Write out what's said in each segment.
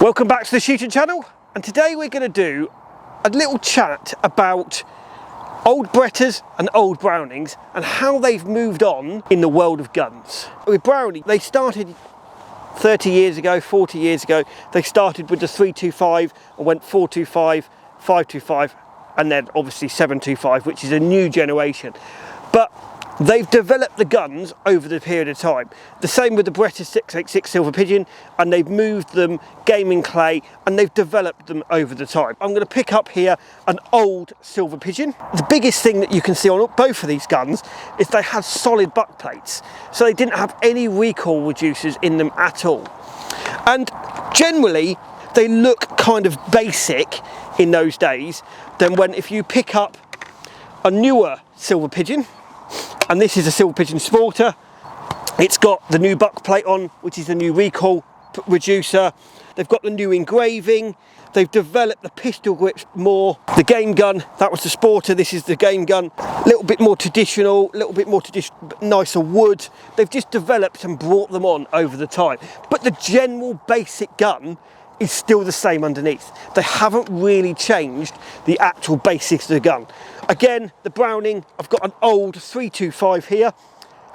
Welcome back to the Shooting Channel, and today we're going to do a little chat about old Berettas and old Brownings and how they've moved on in the world of guns. With Browning, they started 30 years ago, 40 years ago. They started with the 325 and went 425, 525 and then obviously 725, which is a new generation. But they've developed the guns over the period of time. The same with the Beretta 686 Silver Pigeon, and they've moved them gaming clay and they've developed them over the time. I'm going to pick up here an old Silver Pigeon. The biggest thing that you can see on both of these guns is they had solid butt plates, so they didn't have any recoil reducers in them at all. And generally they look kind of basic in those days. Then when if you pick up a newer Silver Pigeon, and this is a Silver Pigeon Sporter, it's got the new buck plate on, which is the new recoil reducer. They've got the new engraving. They've developed the pistol grips more. The game gun, that was the Sporter, this is the game gun. A little bit more traditional, a little bit more nicer wood. They've just developed and brought them on over the time. But the general basic gun is still the same underneath. They haven't really changed the actual basics of the gun. Again, the Browning, I've got an old 325 here.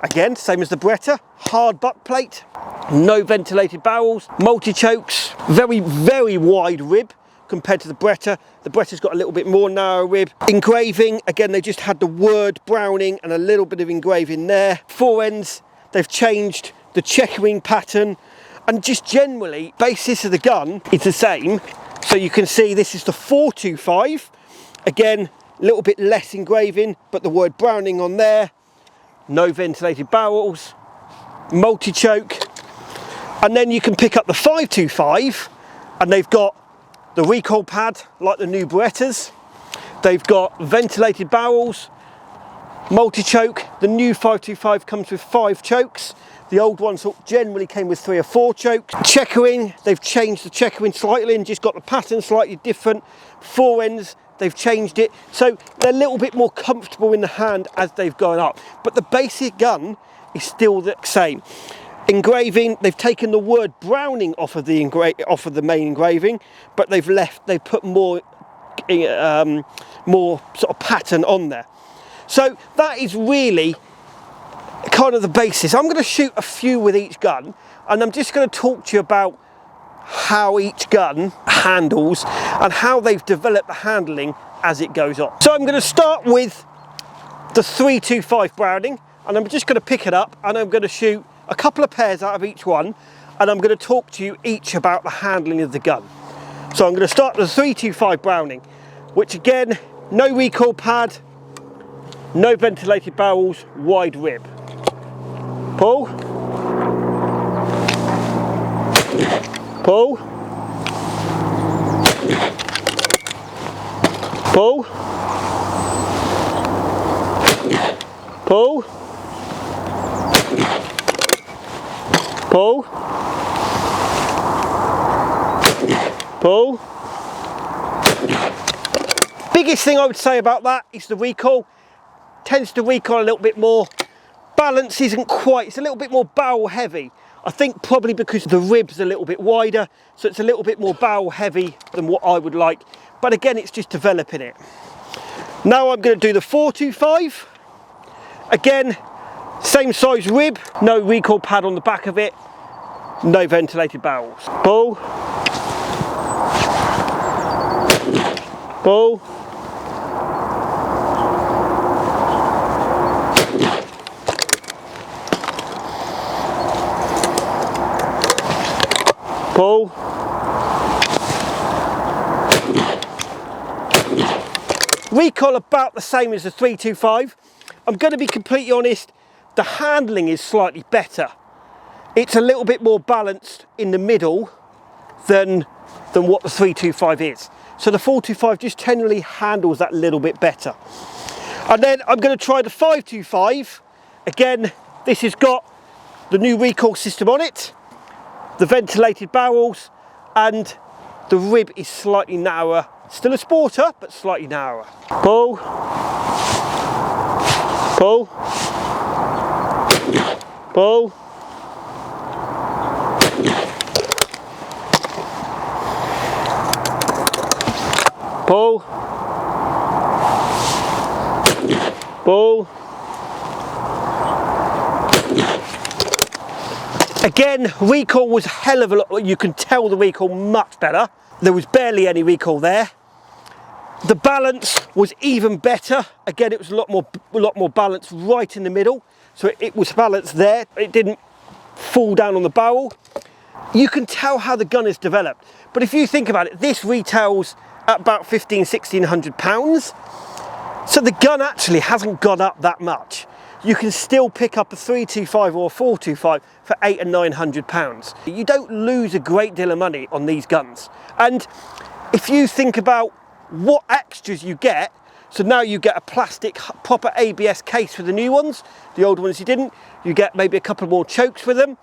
Again, same as the Beretta, hard butt plate, no ventilated barrels, multi-chokes, very, very wide rib compared to the Beretta. The Beretta's got a little bit more narrow rib. Engraving, again, they just had the word Browning and a little bit of engraving there. Fore ends, they've changed the checkering pattern, and just generally, basis of the gun is the same. So you can see this is the 425. Again, a little bit less engraving, but the word Browning on there. No ventilated barrels, multi-choke. And then you can pick up the 525, and they've got the recoil pad like the new Berettas. They've got ventilated barrels, multi-choke. The new 525 comes with 5 chokes. The old ones generally came with 3 or 4 chokes. Checkering, they've changed the checkering slightly and just got the pattern slightly different. Fore ends, they've changed it. So they're a little bit more comfortable in the hand as they've gone up. But the basic gun is still the same. Engraving, they've taken the word Browning off of the main engraving, but they've put more sort of pattern on there. So that is really kind of the basis. I'm going to shoot a few with each gun, and I'm just going to talk to you about how each gun handles and how they've developed the handling as it goes on. So I'm going to start with the 325 Browning, and I'm just going to pick it up and I'm going to shoot a couple of pairs out of each one, and I'm going to talk to you each about the handling of the gun. So I'm going to start with the 325 Browning, which again, no recoil pad, no ventilated barrels, wide rib. Pull. Pull. Pull. Pull. Pull. Pull. Biggest thing I would say about that is the recoil. Tends to recoil a little bit more. Balance isn't quite, it's a little bit more barrel heavy. I think probably because the rib's a little bit wider, so it's a little bit more barrel heavy than what I would like. But again, it's just developing it. Now I'm going to do the 425. Again, same size rib, no recoil pad on the back of it, no ventilated barrels. Pull. Pull. Pull. Recoil about the same as the 325. I'm going to be completely honest, the handling is slightly better. It's a little bit more balanced in the middle than what the 325 is. So the 425 just generally handles that little bit better. And then I'm going to try the 525. Again, this has got the new recoil system on it, the ventilated barrels, and the rib is slightly narrower. Still a Sporter, but slightly narrower. Pull. Pull. Pull. pull, pull. Again, recoil was a hell of a lot. You can tell the recoil much better. There was barely any recoil there. The balance was even better. Again, it was a lot more balanced right in the middle. So it was balanced there. It didn't fall down on the barrel. You can tell how the gun is developed. But if you think about it, this retails at about £1,500. So the gun actually hasn't gone up that much. You can still pick up a 325 or a 425 for £800 and £900. You don't lose a great deal of money on these guns. And if you think about what extras you get, so now you get a plastic proper ABS case for the new ones, the old ones you didn't, you get maybe a couple more chokes for them.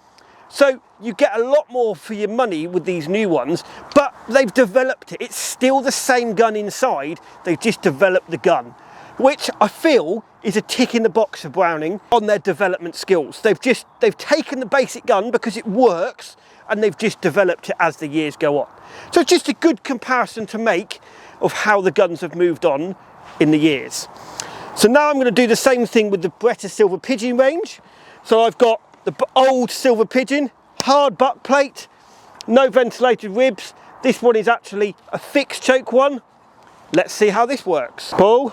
So you get a lot more for your money with these new ones, but they've developed it. It's still the same gun inside, they've just developed the gun, which I feel is a tick in the box for Browning on their development skills. They've taken the basic gun because it works, and they've just developed it as the years go on. So it's just a good comparison to make of how the guns have moved on in the years. So now I'm going to do the same thing with the Beretta Silver Pigeon range. So I've got the old Silver Pigeon, hard butt plate, no ventilated ribs. This one is actually a fixed choke one. Let's see how this works. Pull.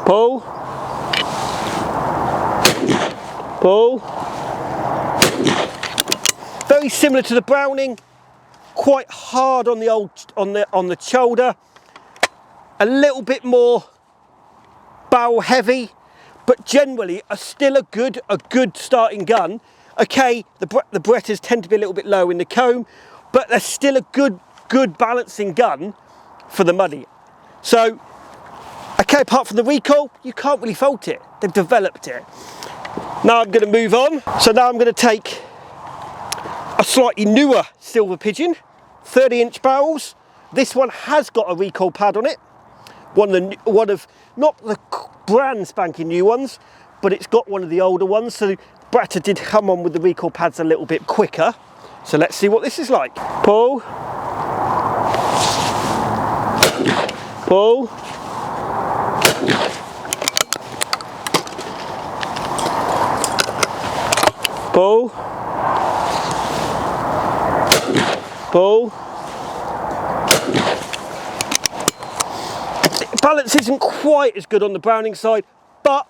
Pull. Pull. Very similar to the Browning, quite hard on the old on the shoulder, a little bit more barrel heavy, but generally still a good starting gun. Okay, the Berettas tend to be a little bit low in the comb, but they're still a good balancing gun for the money. So, okay, apart from the recoil, you can't really fault it. They've developed it. Now I'm going to move on. So now I'm going to take a slightly newer Silver Pigeon, 30-inch barrels. This one has got a recoil pad on it. One of not the brand spanking new ones, but it's got one of the older ones. So Beretta did come on with the recoil pads a little bit quicker. So let's see what this is like. Pull. Pull. Pull. Pull. Balance isn't quite as good on the Browning side, but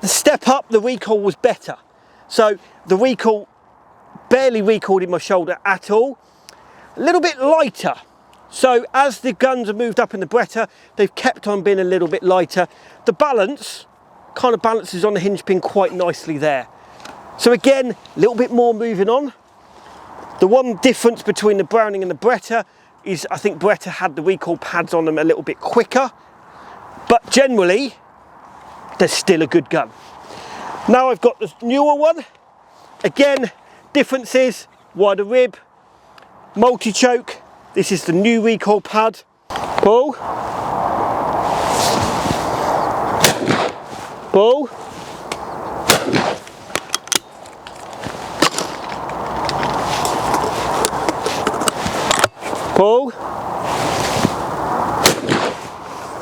the step up, the recoil was better. So the recoil barely recoiled in my shoulder at all. A little bit lighter. So as the guns have moved up in the Beretta, they've kept on being a little bit lighter. The balance kind of balances on the hinge pin quite nicely there. So again, a little bit more moving on. The one difference between the Browning and the Beretta is I think Beretta had the recoil pads on them a little bit quicker, but generally they're still a good gun. Now I've got the newer one. Again, differences: wider rib, multi-choke. This is the new recoil pad. Pull. Pull. Pull.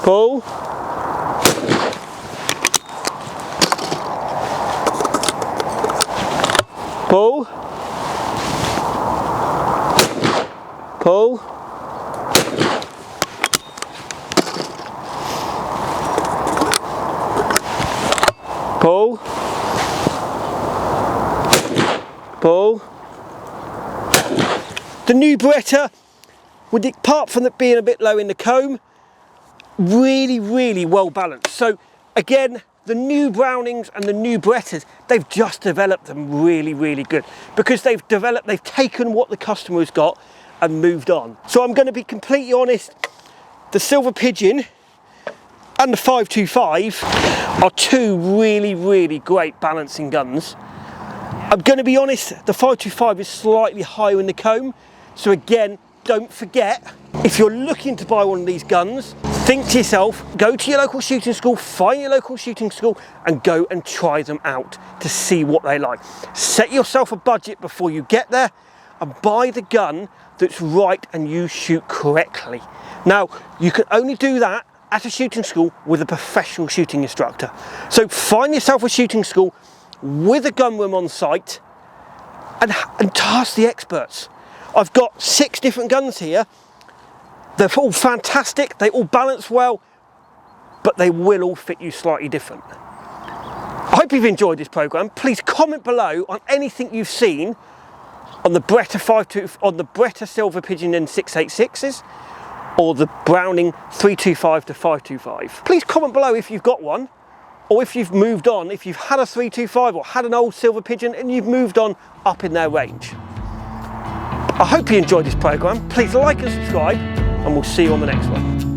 Pull. Pull. Pull. Pull. Pull. The new Beretta, apart from it being a bit low in the comb, really well balanced. So again, the new Brownings and the new Berettas, they've just developed them really good, because they've taken what the customer has got and moved on. So I'm going to be completely honest, the Silver Pigeon and the 525 are two really great balancing guns. I'm going to be honest, the 525 is slightly higher in the comb. So again, don't forget, if you're looking to buy one of these guns, think to yourself, go to your local shooting school, find your local shooting school and go and try them out to see what they like. Set yourself a budget before you get there and buy the gun that's right and you shoot correctly. Now, you can only do that at a shooting school with a professional shooting instructor. So find yourself a shooting school with a gun room on site and task the experts. I've got 6 different guns here. They're all fantastic, they all balance well, but they will all fit you slightly different. I hope you've enjoyed this programme. Please comment below on anything you've seen on the Beretta Silver Pigeon N686s or the Browning 325 to 525. Please comment below if you've got one, or if you've moved on, if you've had a 325 or had an old Silver Pigeon and you've moved on up in their range. I hope you enjoyed this programme. Please like and subscribe, and we'll see you on the next one.